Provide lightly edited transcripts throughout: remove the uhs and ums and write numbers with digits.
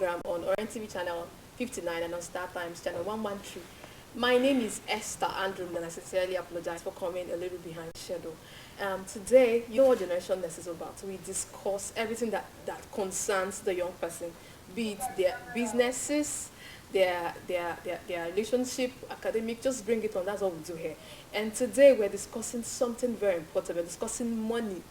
program on Orient TV channel 59 and on Star Times channel 113. My name is Esther Andrew, and I sincerely apologize for coming a little behind schedule. Today, you know what Generation Nest is about. We discuss everything that concerns the young person, be it their businesses, their relationship, academic, just bring it on. That's what we do here. And today we're discussing something very important. We're discussing money,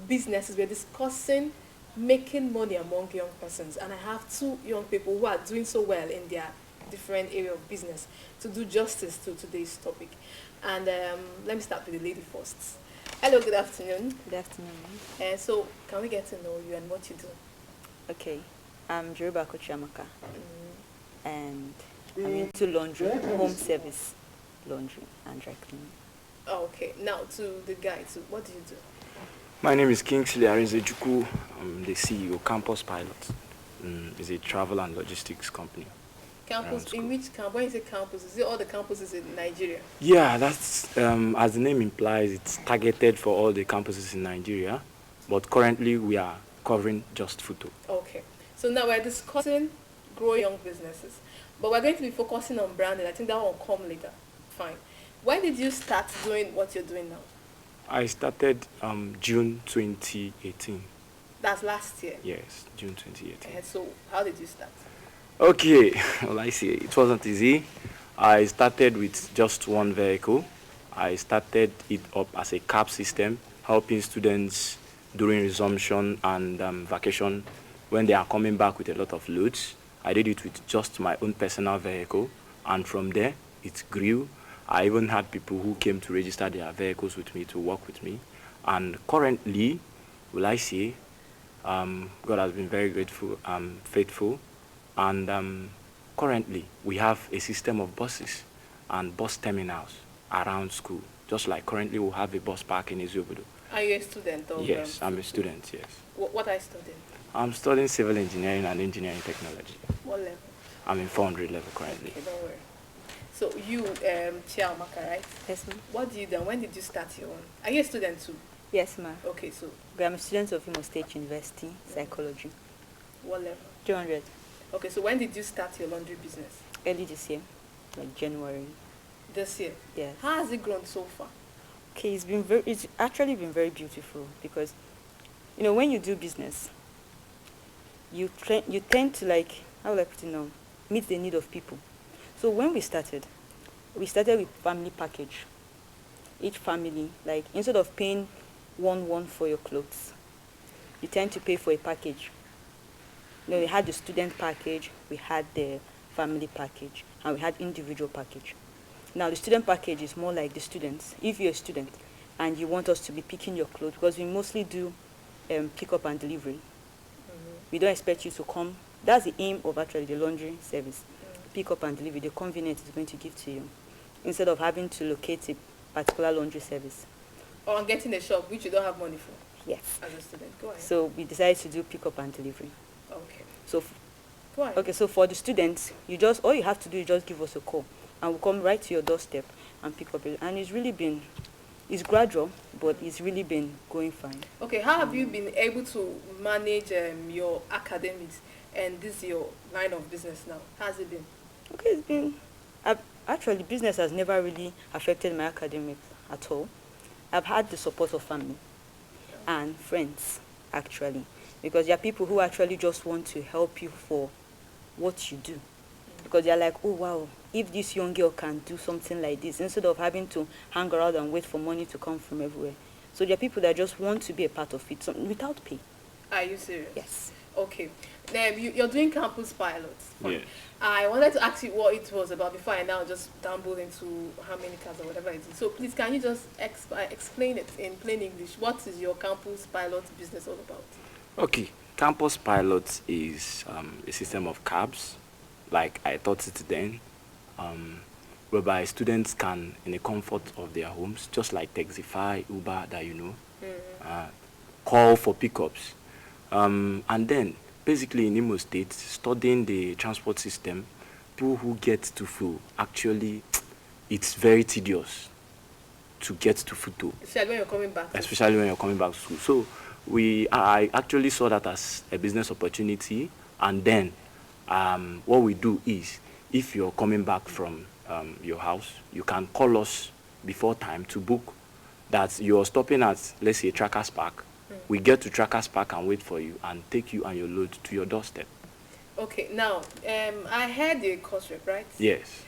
businesses. We're discussing making money among young persons. And I have two young people who are doing so well in their different area of business to do justice to today's topic. And let me start with the lady first. Hello, good afternoon. Good afternoon. So can we get to know you and what you do? Okay, I'm Njiribeako Chiamaka, and I'm into laundry, home service, laundry and dry cleaning. Okay, now to the guy, so what do you do? My name is Kingsley Arinzechukwu. I'm the CEO, Campus Pilot. It's a travel and logistics company. Campus, in which campus? When you say campus, is it all the campuses in Nigeria? Yeah, that's, as the name implies, it's targeted for all the campuses in Nigeria. But currently, we are covering just Futo. Okay. So now we're discussing growing young businesses. But we're going to be focusing on branding. I think that will come later. Fine. When did you start doing what you're doing now? I started June 2018. That's last year? Yes, June 2018. So how did you start? Okay, well, I see. It wasn't easy. I started with just one vehicle. I started it up as a cab system, helping students during resumption and vacation when they are coming back with a lot of loads. I did it with just my own personal vehicle, and from there, it grew. I even had people who came to register their vehicles with me to work with me. And currently, will I say, God has been very grateful and faithful. And currently, we have a system of buses and bus terminals around school. Just like currently, we have a bus park in Iziobodo. Are you a student? Or yes, I'm a student, yes. What are you studying? I'm studying civil engineering and engineering technology. What level? I'm in 400 level currently. Okay, don't worry. So you, Chiamaka, right? Yes, ma'am. What do you do? When did you start your own? Are you a student too? Yes, ma'am. Okay, so I'm a student of Imo State University, psychology. what level? 200. Okay, so when did you start your laundry business? Early this year, like January. This year? Yes. How has it grown so far? Okay, it's actually been very beautiful because, you know, when you do business, you tend to, like, how will I put it now, meet the need of people. So when we started with family package. Each family, like, instead of paying one for your clothes, you tend to pay for a package. You know, we had the student package, we had the family package, and we had individual package. Now, the student package is more like the students. If you're a student and you want us to be picking your clothes, because we mostly do pick up and delivery. We don't expect you to come. That's the aim of actually the laundry service. Pick up and delivery, the convenience is going to give to you, instead of having to locate a particular laundry service. Or getting a shop which you don't have money for? Yes. As a student. Go ahead. So we decided to do pick up and delivery. Okay. So go ahead. Okay, so for the students, all you have to do is just give us a call, and we'll come right to your doorstep and pick up it. And it's gradual, but it's really been going fine. Okay, how have you been able to manage your academics and this your line of business now? How has it been? Okay, actually, business has never really affected my academics at all. I've had the support of family and friends, actually, because there are people who actually just want to help you for what you do. Because they're like, oh, wow, if this young girl can do something like this, instead of having to hang around and wait for money to come from everywhere. So there are people that just want to be a part of it without pay. Are you serious? Yes. Okay. Now, you're doing campus pilots. Yes. I wanted to ask you what it was about before I now just stumbled into how many cars or whatever it is. So please, can you just explain it in plain English? What is your campus pilot business all about? Okay, Campus Pilot is a system of cabs, like I thought it then, whereby students can, in the comfort of their homes, just like Taxify, Uber, that you know, call for pickups. And then, basically in Imo State, studying the transport system, people who get to full, actually, it's very tedious to get to Futo. Especially when you're coming back. Especially when you're coming back to school. So I actually saw that as a business opportunity, and then what we do is, if you're coming back from your house, you can call us before time to book that you're stopping at, let's say, Trackers Park. We get to Trackers Park and wait for you and take you and your load to your doorstep. Okay, now, I heard you're a course rep, right? Yes.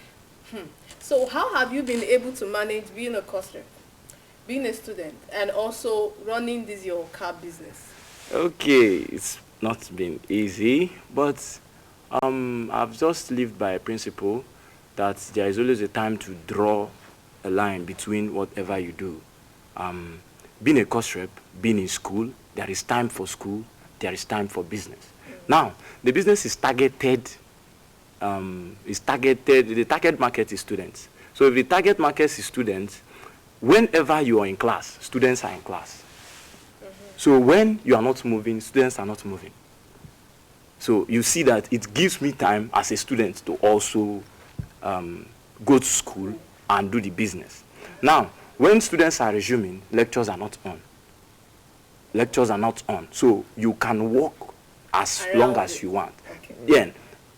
So how have you been able to manage being a course rep, being a student, and also running this your car business? Okay, it's not been easy, but I've just lived by a principle that there is always a time to draw a line between whatever you do. Being a course rep, being in school, there is time for school, there is time for business. Now, the business is targeted, the target market is students. So if the target market is students, whenever you are in class, students are in class. So when you are not moving, students are not moving. So you see that it gives me time as a student to also go to school and do the business. Now, when students are resuming, lectures are not on. Lectures are not on. So you can walk as long as you want. Okay. Then,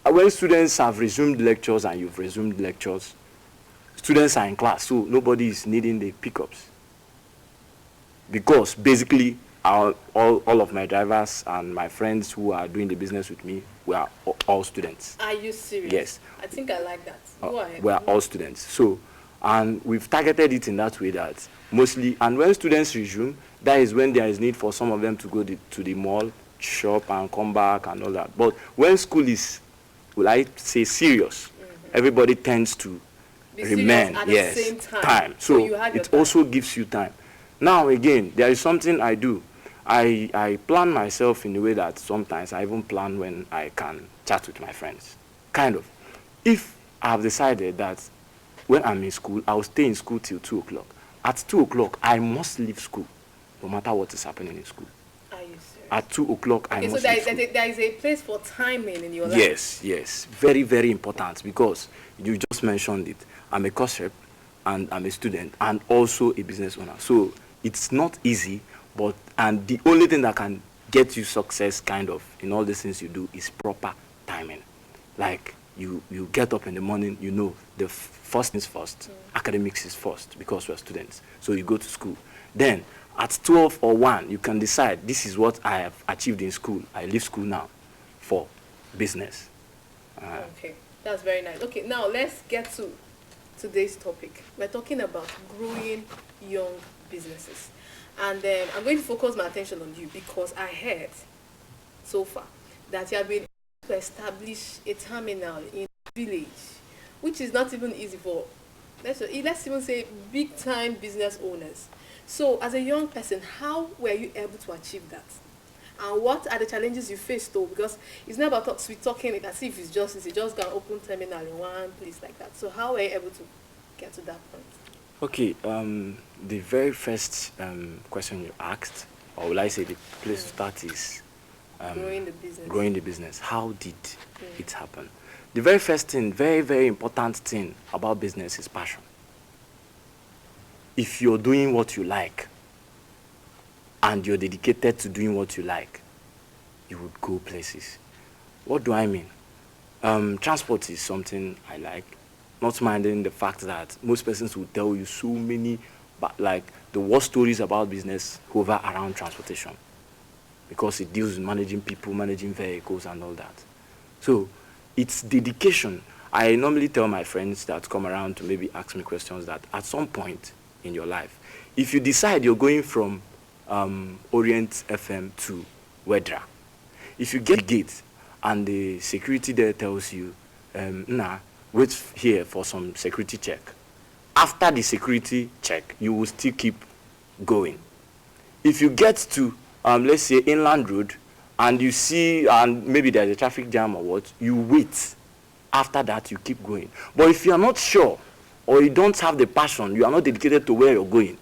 when students have resumed lectures and you've resumed lectures, students are in class, so nobody is needing the pickups. Because basically, all of my drivers and my friends who are doing the business with me, we are all students. Are you serious? Yes. I think I like that. Go ahead. We are all students. So, and we've targeted it in that way that mostly, and when students resume, that is when there is need for some of them to go to the mall, shop and come back and all that. But when school is, will I say, serious, everybody tends to Be remain. serious at the Yes, same time. So you have your it time. also gives you time. Now again, there is something I do. I plan myself in a way that sometimes I even plan when I can chat with my friends. Kind of. If I have decided that when I'm in school, I'll stay in school till 2 o'clock. At 2 o'clock, I must leave school, no matter what is happening in school. Are you serious? At 2 o'clock, I Okay, so must there leave school. there is a place for timing in your life. Yes, yes. Very, very important, because you just mentioned it. I'm a course rep and I'm a student and also a business owner. So it's not easy, and the only thing that can get you success kind of in all the things you do is proper timing. Like you get up in the morning, you know the first things first. Academics is first because we're students. So you go to school. Then at 12 or 1, you can decide this is what I have achieved in school. I leave school now for business. Okay, that's very nice. Okay, now let's get to today's topic. We're talking about growing young businesses. And I'm going to focus my attention on you because I heard so far that you have been able to establish a terminal in a village, which is not even easy for, let's even say, big-time business owners. So as a young person, how were you able to achieve that? And what are the challenges you faced though? Because it's not about sweet talking it as if it's just going to open terminal in one place like that. So how were you able to get to that point? Okay, the very first question you asked, or will I say the place to start is Growing the business. growing the business. How did it happen? The very first thing, very, very important thing about business is passion. If you're doing what you like and you're dedicated to doing what you like, you would go places. What do I mean? Transport is something I like. Not minding the fact that most persons will tell you so many, but like the worst stories about business hover around transportation, because it deals with managing people, managing vehicles and all that. So it's dedication. I normally tell my friends that come around to maybe ask me questions that at some point in your life, if you decide you're going from Orient FM to Wedra, if you get the gate and the security there tells you, wait here for some security check. After the security check, you will still keep going. If you get to, let's say, Inland Road, and you see, and maybe there's a traffic jam or what, you wait. After that, you keep going. But if you are not sure, or you don't have the passion, you are not dedicated to where you're going,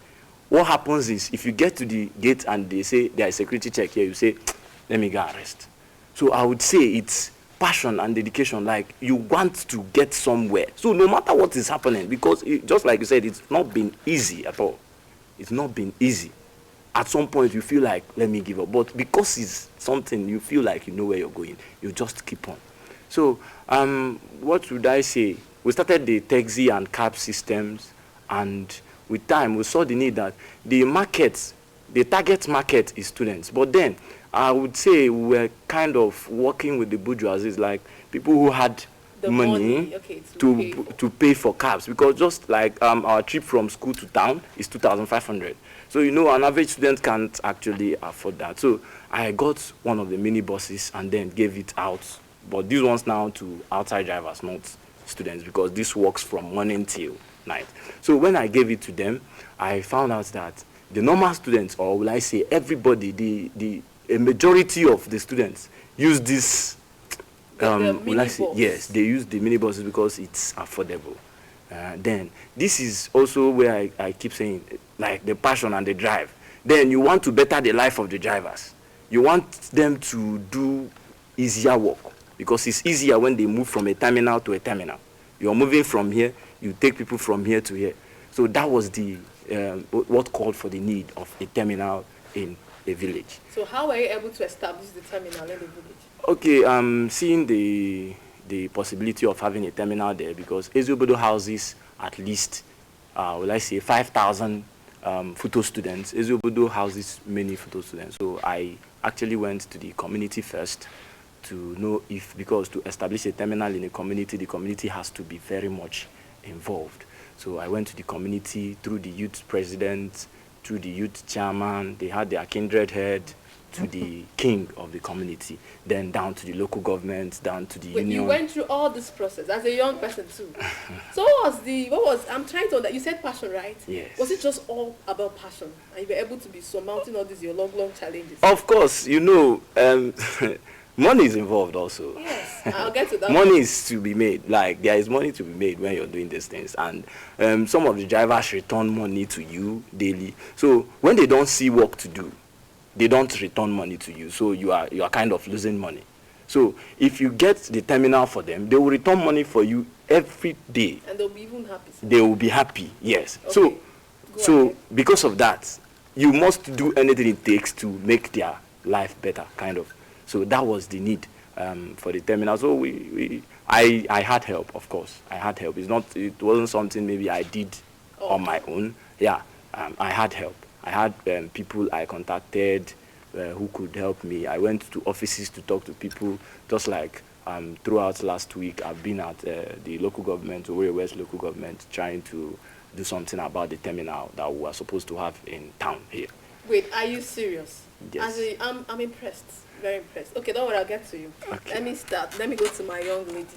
what happens is, if you get to the gate and they say there is security check here, you say, let me go and rest. So I would say it's passion and dedication, like you want to get somewhere. So no matter what is happening, because just like you said, it's not been easy at all. It's not been easy. At some point you feel like, let me give up. But because it's something you feel like you know where you're going, you just keep on. So what would I say? We started the taxi and cab systems, and with time we saw the need that the market, the target market is students. But then I would say we were kind of working with the bourgeoisie, like people who had The money okay, to pay for cabs, because just like our trip from school to town is 2,500. So you know an average student can't actually afford that. So I got one of the mini buses and then gave it out. But these ones now to outside drivers, not students, because this works from morning till night. So when I gave it to them, I found out that the normal students, or will I say everybody, a majority of the students use this. Will I say, yes, they use the minibuses because it's affordable. Then this is also where I keep saying, like the passion and the drive. Then you want to better the life of the drivers. You want them to do easier work, because it's easier when they move from a terminal to a terminal. You're moving from here, you take people from here to here. So that was the what called for the need of a terminal in a village. So how were you able to establish the terminal in the village? Okay, seeing the possibility of having a terminal there, because Eziobodo houses at least, will I say, 5,000 photo students. Eziobodo houses many photo students. So I actually went to the community first to know if, because to establish a terminal in a community, the community has to be very much involved. So I went to the community through the youth president, through the youth chairman. They had their kindred head, to the king of the community, then down to the local government, down to the union. You went through all this process as a young person too. So I'm trying to, you said passion, right? Yes. Was it just all about passion? And you were able to be surmounting all these, your long challenges? Of course, you know, money is involved also. Yes, I'll get to that. Money is to be made. Like, there is money to be made when you're doing these things. And some of the drivers return money to you daily. So when they don't see work to do, they don't return money to you, so you are kind of losing money. So if you get the terminal for them, they will return money for you every day. And they'll be even happy. They will be happy, yes. Okay. So because of that, you must do anything it takes to make their life better, kind of. So that was the need for the terminal. So I had help, of course. I had help. It wasn't something maybe I did on my own. Yeah, I had help. I had people I contacted who could help me. I went to offices to talk to people, just like throughout last week, I've been at the local government, Owerri West local government, trying to do something about the terminal that we were supposed to have in town here. Wait, are you serious? Yes. I'm impressed, very impressed. Okay, don't worry, I'll get to you. Okay. Let me start. Let me go to my young lady.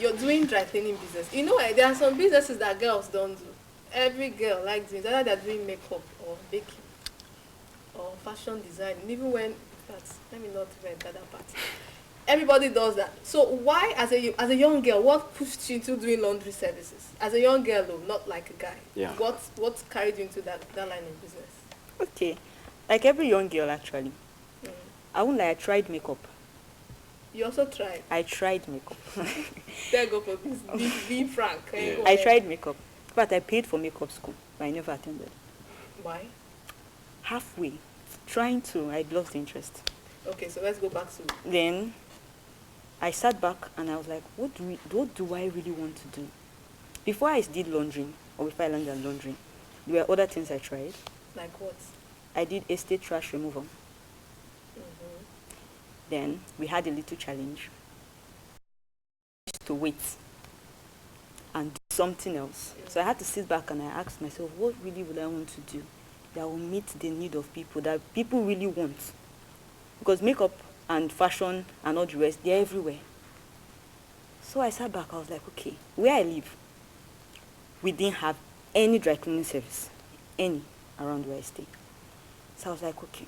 You're doing dry cleaning business. You know, there are some businesses that girls don't do. Every girl likes doing, either they're doing makeup or baking or fashion design. And even when, let me not enter that part. Everybody does that. So why, as a young girl, what pushed you into doing laundry services? As a young girl, though, not like a guy. Yeah. What carried you into that line of business? Okay, like every young girl actually. I won't lie, I tried makeup. You also tried? I tried makeup. There go for being frank. Yeah. I tried makeup. But I paid for makeup school, but I never attended. Why? Halfway, I lost interest. Okay, so let's go back to... Then, I sat back and I was like, what do I really want to do? Before I did laundry, or before I learned on laundry, there were other things I tried. Like what? I did estate trash removal. Then, we had a little challenge. To wait and do something else. So I had to sit back and I asked myself, what really would I want to do that will meet the need of people, that people really want? Because makeup and fashion and all the rest, they're everywhere. So I sat back, I was like, okay, where I live, we didn't have any dry cleaning service, any, around where I stay. So I was like, okay.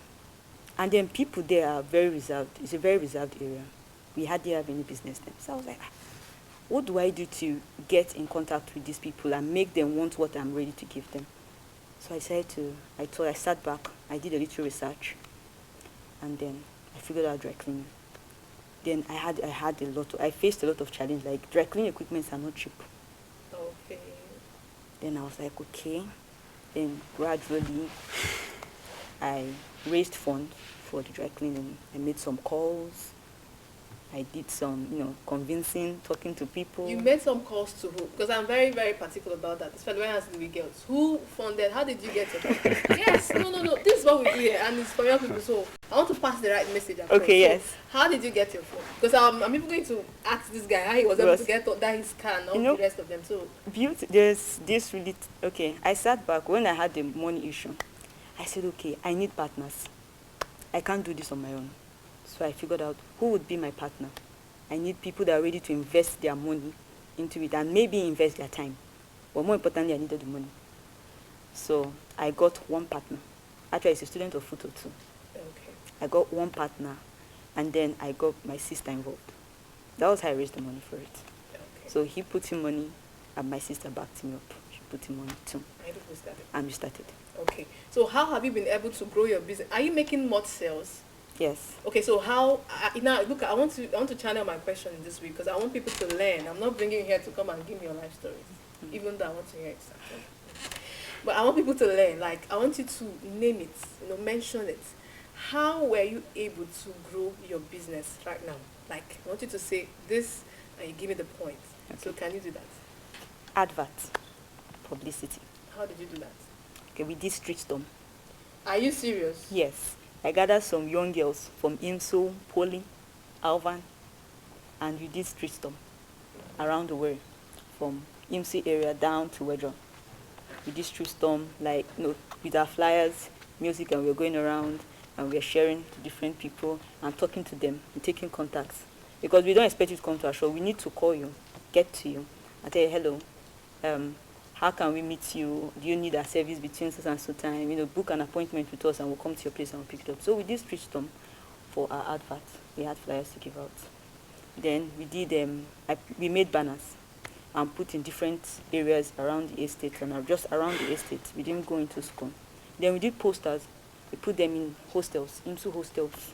And then people there are very reserved. It's a very reserved area. We hardly have any business there. So I was like, what do I do to get in contact with these people and make them want what I'm ready to give them? So I sat back, I did a little research, and then I figured out dry cleaning. Then I faced a lot of challenge, like dry cleaning equipments are not cheap. Okay. Then I was like, okay. Then gradually, I raised funds for the dry cleaning. I made some calls. I did some, convincing, talking to people. You made some calls to who? Because I'm very, very particular about that, especially when I ask the girls. Who funded? How did you get it? Yes, no. This is what we do here, and it's for young people. So I want to pass the right message across. Okay, so yes. How did you get your phone? Because I'm even going to ask this guy how he was able to get that his car and all the rest of them. So There's this really, okay, I sat back when I had the money issue. I said, okay, I need partners. I can't do this on my own. So I figured out who would be my partner. I need people that are ready to invest their money into it and maybe invest their time. But more importantly, I needed the money. So I got one partner. Actually, he's a student of Photo too. okay. I got one partner, and then I got my sister involved. That was how I raised the money for it. Okay. So he put in money, and my sister backed me up. She put in money too. And we started. Okay. So how have you been able to grow your business? Are you making more sales? Yes. Okay, so how now look, I want to channel my question in this week because I want people to learn. I'm not bringing you here to come and give me your life stories, even though I want to hear it. But I want people to learn. Like I want you to name it, mention it. How were you able to grow your business right now? Like I want you to say this, and you give me the point. Okay. So can you do that? Advert, publicity. How did you do that? Okay, we did street storm. Are you serious? Yes. I gathered some young girls from IMSO, Poly, Alvan, and we did street storm around the world, from IMSO area down to Wedron. We did street storm, with our flyers, music, and we were going around, and we were sharing to different people and talking to them and taking contacts. Because we don't expect you to come to our show. We need to call you, get to you, and tell you, hello, how can we meet you? Do you need our service between so and so time? Book an appointment with us and we'll come to your place and we'll pick it up. So we did street storm for our advert. We had flyers to give out. Then we did, we made banners and put in different areas around the estate and just around the estate. We didn't go into school. Then we did posters. We put them in hostels, into hostels,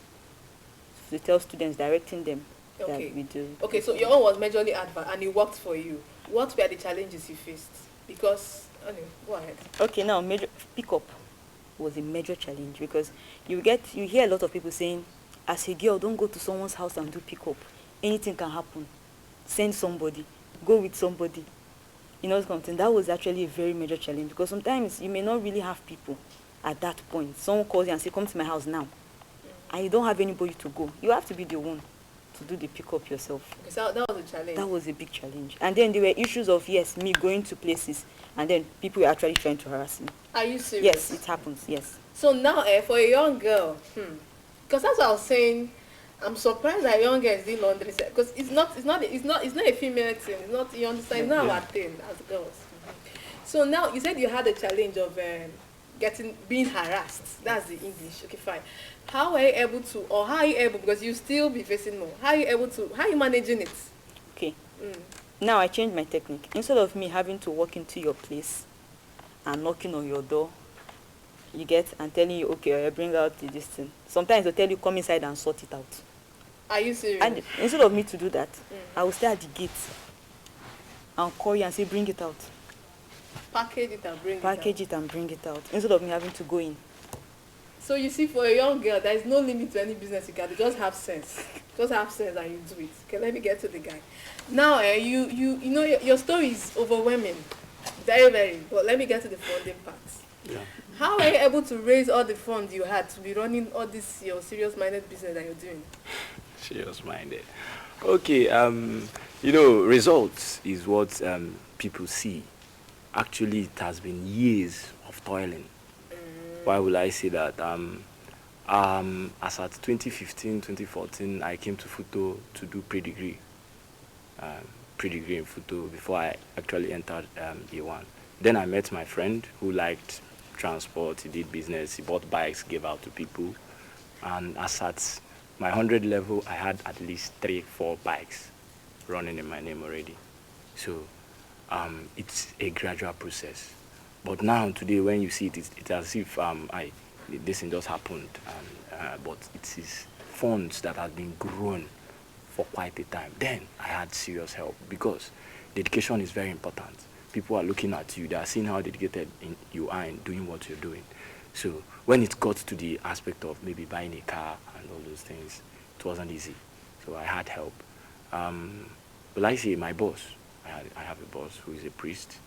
to tell students, directing them that we do. Okay, so your own was majorly advert and it worked for you. What were the challenges you faced? Because, anyway, go ahead. Okay, now major pickup was a major challenge because you hear a lot of people saying, as a girl, don't go to someone's house and do pickup. Anything can happen. Send somebody, go with somebody. Something that was actually a very major challenge because sometimes you may not really have people at that point. Someone calls you and say, come to my house now. And you don't have anybody to go. You have to be the one to do the pickup yourself. Okay, so that was a challenge. That was a big challenge. And then there were issues of, me going to places and then people were actually trying to harass me. Are you serious? Yes, it happens, yes. So now, for a young girl, because that's what I was saying, I'm surprised that young girls didn't understand because it's not a female thing. It's not, you understand, it's not our thing as girls. So now you said you had a challenge of being harassed. That's the English. Okay, fine. How are you able to, or how are you able, because you still be facing more, how are you managing it? Okay. Now I changed my technique. Instead of me having to walk into your place and knocking on your door, you get, and telling you, okay, I bring out this thing. Sometimes they'll tell you, come inside and sort it out. Are you serious? And instead of me to do that, I will stay at the gate and call you and say, bring it out. Package it and bring it out. Instead of me having to go in. So you see, for a young girl, there is no limit to any business you can do. Just have sense. Just have sense and you do it. Okay, let me get to the guy. Now, your story is overwhelming. Very, very. But let me get to the funding part. Yeah. How are you able to raise all the funds you had to be running all this your serious-minded business that you're doing? Serious-minded. Okay, results is what people see. Actually, it has been years of toiling. Why will I say that? As at 2015, 2014, I came to Futo to do pre-degree in Futo before I actually entered A1. Then I met my friend who liked transport, he did business, he bought bikes, gave out to people. And as at my 100 level, I had at least 3-4 bikes running in my name already. So it's a gradual process. But now, today, when you see it, it's as if this thing just happened. But it is funds that have been grown for quite a time. Then I had serious help because dedication is very important. People are looking at you. They are seeing how dedicated you are in doing what you're doing. So when it got to the aspect of maybe buying a car and all those things, it wasn't easy. so I had help. But I say my boss, I have a boss who is a priest,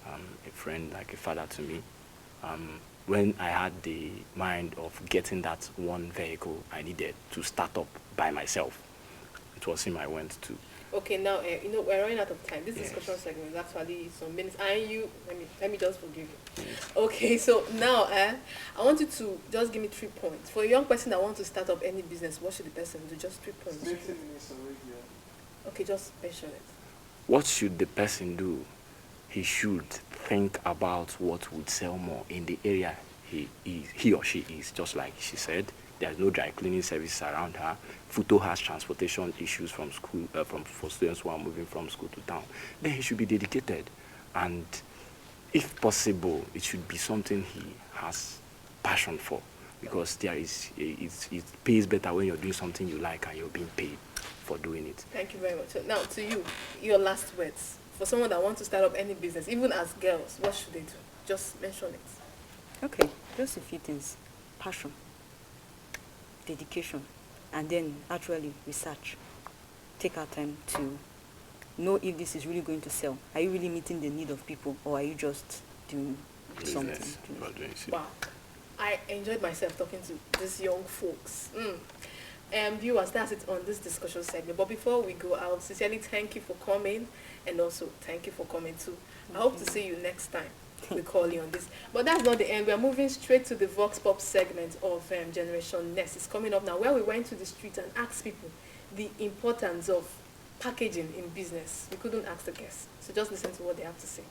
a friend, like a father to me. When I had the mind of getting that one vehicle I needed to start up by myself, it was him I went to. Okay, now we're running out of time. This discussion segment is actually some minutes, and let me just forgive you. Okay, so now I want you to just give me 3 points for a young person that wants to start up any business. What should the person do? Just 3 points. Okay, just mention it. What should the person do? He should think about what would sell more in the area he or she is. Just like she said, there's no dry cleaning services around her. Futo has transportation issues from school, for students who are moving from school to town. Then he should be dedicated, and if possible, it should be something he has passion for, because it pays better when you're doing something you like and you're being paid for doing it. Thank you very much. So now to you, your last words for someone that wants to start up any business, even as girls. What should they do? Just mention it. Okay, just a few things. Passion, dedication, and then actually research. Take our time to know if this is really going to sell. Are you really meeting the need of people, or are you just doing something? Wow, I enjoyed myself talking to these young folks. Viewers, that's it on this discussion segment. But before we go out, sincerely thank you for coming, and also thank you for coming too. I hope to see you next time. We call you on this. But that's not the end. We are moving straight to the Vox Pop segment of Generation Next. It's coming up now, where we went to the street and asked people the importance of packaging in business. We couldn't ask the guests. So just listen to what they have to say.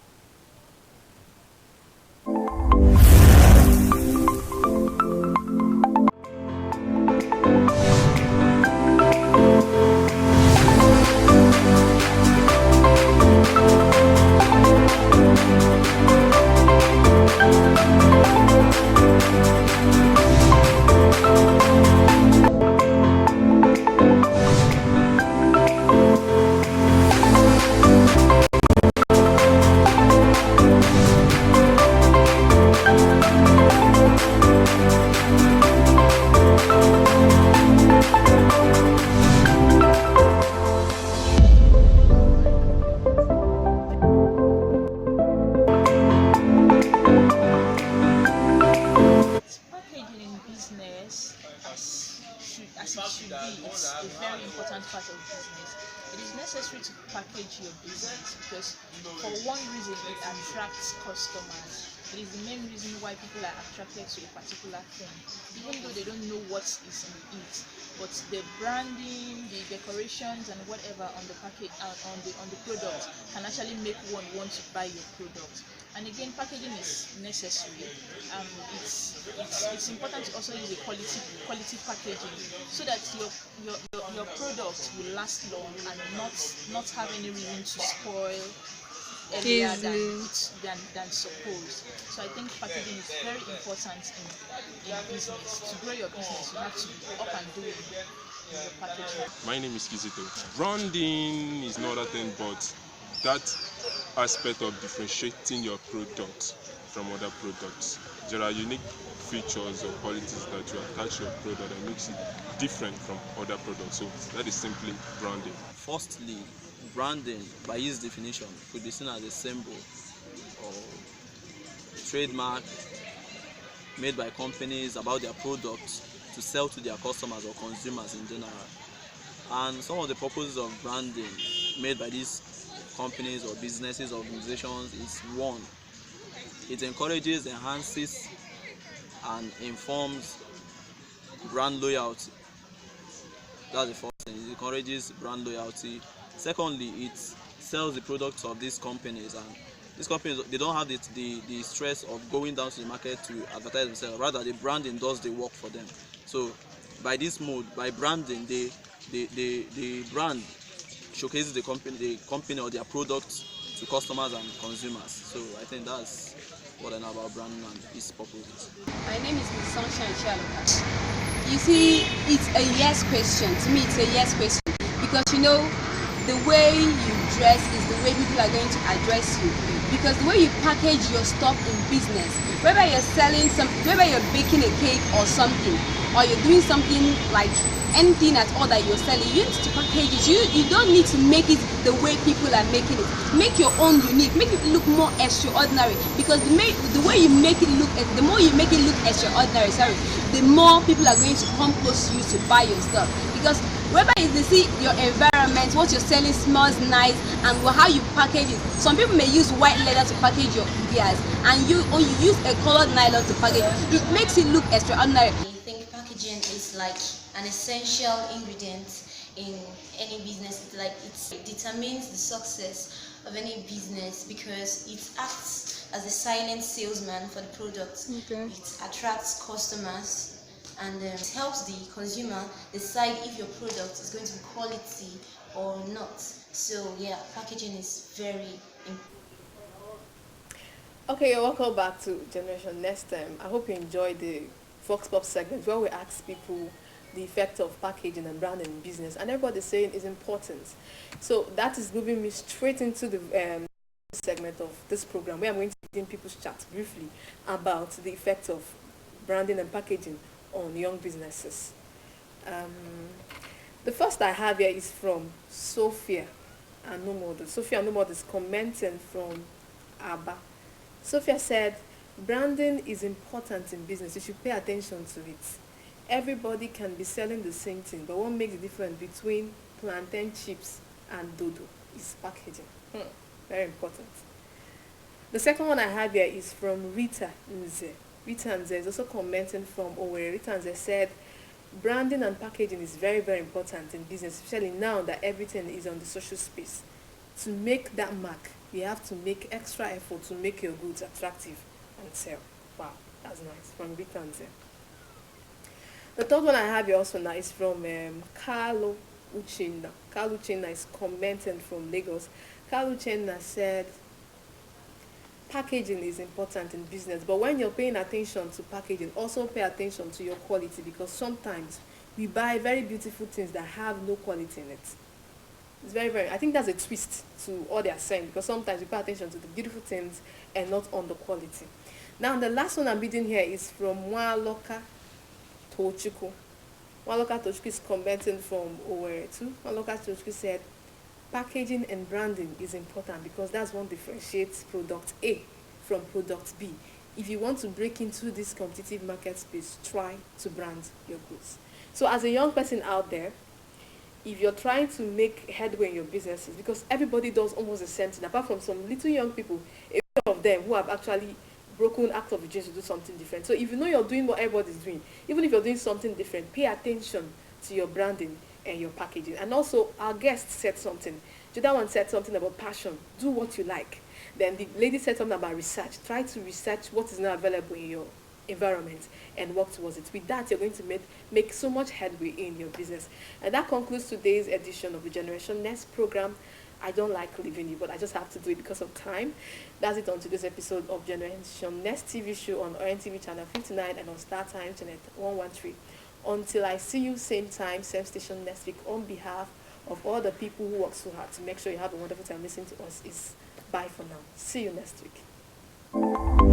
Customers. It is the main reason why people are attracted to a particular thing, even though they don't know what is in it. But the branding, the decorations, and whatever on the package, on the product, can actually make one want to buy your product. And again, packaging is necessary. It's important to also use a quality packaging, so that your product will last long and not have any reason to spoil earlier than supposed. So I think packaging is very important in business. To grow your business, you have to be up and doing your packaging. My name is Kingsley. Branding is not a thing, but that aspect of differentiating your product from other products. There are unique features or qualities that you attach to your product that makes it different from other products. So that is simply branding. Firstly, branding, by its definition, could be seen as a symbol or trademark made by companies about their products to sell to their customers or consumers in general. And some of the purposes of branding made by these companies or businesses, organizations is: one, it encourages, enhances, and informs brand loyalty. That's the first thing. It encourages brand loyalty. Secondly, it sells the products of these companies, and these companies, they don't have the stress of going down to the market to advertise themselves. Rather, the branding does the work for them. So by this mode, by branding, the brand showcases the company or their products to customers and consumers. So I think that's what I know about branding and its purposes. My name is Ms. Sunshine Chiamaka. You see, it's a yes question. To me, it's a yes question, because the way you dress is the way people are going to address you. Because the way you package your stuff in business, whether you're selling whether you're baking a cake or something, or you're doing something like anything at all that you're selling, you need to package it. You don't need to make it the way people are making it. Make your own unique, make it look more extraordinary, because the way you make it look, the more you make it look extraordinary, the more people are going to come close to you to buy your stuff. Because wherever they see your environment, what you're selling smells nice, and how you package it. Some people may use white leather to package your ideas, and you use a colored nylon to package it. It makes it look extraordinary. I think packaging is like an essential ingredient in any business. It determines the success of any business because it acts as a silent salesman for the product. Okay. It attracts customers and it helps the consumer decide if your product is going to be quality or not. So yeah, packaging is very important. Okay, welcome back to Generation Next Time. I hope you enjoyed the Fox Pop segment where we ask people the effect of packaging and branding in business, and everybody's saying is important. So that is moving me straight into the segment of this program where I'm going to begin people's chat briefly about the effect of branding and packaging on young businesses. The first I have here is from Sophia Anumod. Sophia Anumod is commenting from Aba. Sophia said, branding is important in business. You should pay attention to it. Everybody can be selling the same thing, but what makes the difference between plantain chips and dodo is packaging. Very important. The second one I have here is from Rita Nze. Rita Nze is also commenting from Owerri. Rita Nze said, branding and packaging is very, very important in business, especially now that everything is on the social space. To make that mark, you have to make extra effort to make your goods attractive and sell. Wow, that's nice. From Rita Nze. The third one I have here also now is from Carlo Uchenna. Carlo Uchenna is commenting from Lagos. Carlo Uchenna said, packaging is important in business, but when you're paying attention to packaging, also pay attention to your quality, because sometimes we buy very beautiful things that have no quality in it. It's very, very, I think that's a twist to all they are saying, because sometimes we pay attention to the beautiful things and not on the quality. Now, the last one I'm reading here is from Mwaloka Tochukwu. Mwaloka Tochukwu is commenting from Owerri too. Mwaloka Tochukwu said, packaging and branding is important because that's what differentiates product A from product B. If you want to break into this competitive market space, try to brand your goods. So as a young person out there, if you're trying to make headway in your businesses, because everybody does almost the same thing, apart from some little young people, a few of them who have actually broken act of dreams to do something different. So if you know you're doing what everybody's doing, even if you're doing something different, pay attention to your branding and your packaging. And also, our guest said something. Judah one said something about passion. Do what you like. Then the lady said something about research. Try to research what is now available in your environment and work towards it. With that, you're going to make so much headway in your business. And that concludes today's edition of the Generation Next program. I don't like leaving you, but I just have to do it because of time. That's it on today's episode of Generation Next TV show on Orient TV channel 59 and on Star Time channel 113. Until I see you same time, same station next week, on behalf of all the people who work so hard to make sure you have a wonderful time listening to us, is bye for now. See you next week.